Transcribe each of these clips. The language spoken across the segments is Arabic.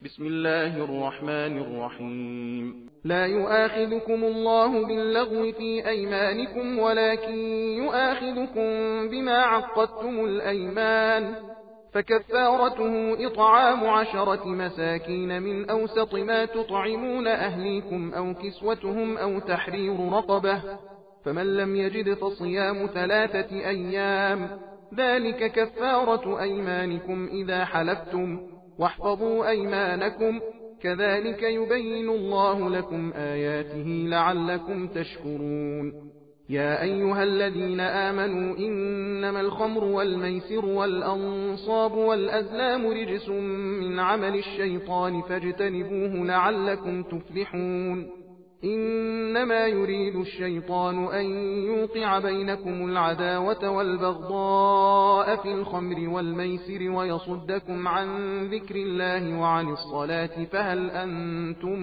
بسم الله الرحمن الرحيم. لا يؤاخذكم الله باللغو في أيمانكم ولكن يؤاخذكم بما عقدتم الأيمان، فكفارته إطعام 10 مساكين من أوسط ما تطعمون أهليكم أو كسوتهم أو تحرير رقبة، فمن لم يجد فصيام 3 أيام، ذلك كفارة أيمانكم إذا حلفتم، واحفظوا أيمانكم، كذلك يبين الله لكم آياته لعلكم تشكرون. يا أيها الذين آمنوا إنما الخمر والميسر والأنصاب والأزلام رجس من عمل الشيطان فاجتنبوه لعلكم تفلحون. إنما يريد الشيطان أن يوقع بينكم العداوة والبغضاء في الخمر والميسر ويصدكم عن ذكر الله وعن الصلاة، فهل أنتم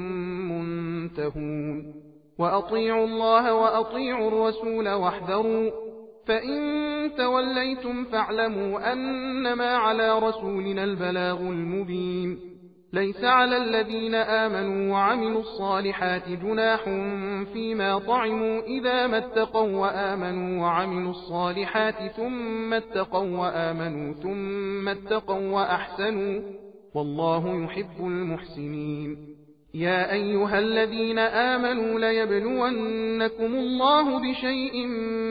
منتهون؟ وأطيعوا الله وأطيعوا الرسول واحذروا، فإن توليتم فاعلموا أنما على رسولنا البلاغ المبين. ليس على الذين آمنوا وعملوا الصالحات جناح فيما طعموا إذا ما اتقوا وآمنوا وعملوا الصالحات ثم اتقوا وآمنوا ثم اتقوا وأحسنوا، والله يحب المحسنين. يا أيها الذين آمنوا ليبلونكم الله بشيء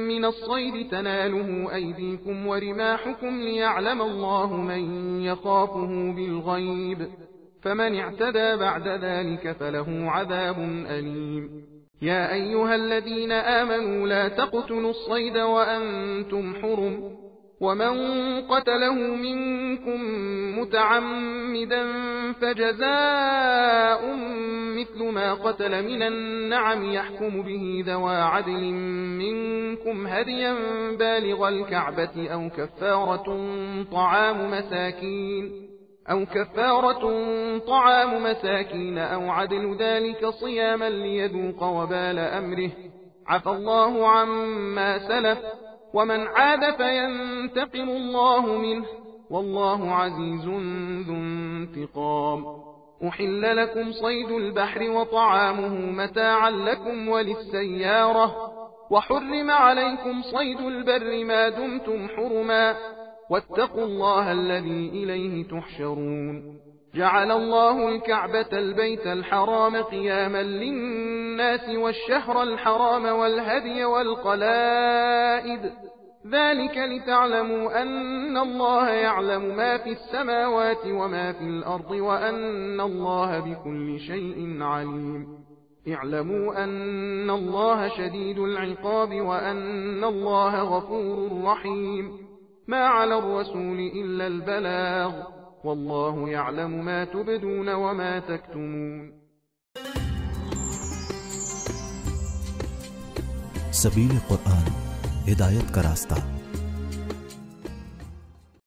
من الصيد تناله أيديكم ورماحكم ليعلم الله من يخافه بالغيب، فمن اعتدى بعد ذلك فله عذاب أليم. يا أيها الذين آمنوا لا تقتلوا الصيد وأنتم حرم، ومن قتله منكم متعمدا فجزاء مثل ما قتل من النعم يحكم به ذوى عدل منكم هديا بالغ الكعبة أو كفارة طعام مساكين أو عدل ذلك صياما ليذوق وبال أمره، عفى الله عما سلف، ومن عاد فينتقم الله منه، والله عزيز ذو انتقام. أحل لكم صيد البحر وطعامه متاعا لكم وللسيارة، وحرم عليكم صيد البر ما دمتم حرما، واتقوا الله الذي إليه تحشرون. جعل الله الكعبة البيت الحرام قياما للناس والشهر الحرام والهدي والقلائد، ذلك لتعلموا أن الله يعلم ما في السماوات وما في الأرض وأن الله بكل شيء عليم. اعلموا أن الله شديد العقاب وأن الله غفور رحيم. ما على الرسول إلا البلاغ، والله يعلم ما تبدون وما تكتمون. सबील कुरान हिदायत का रास्ता।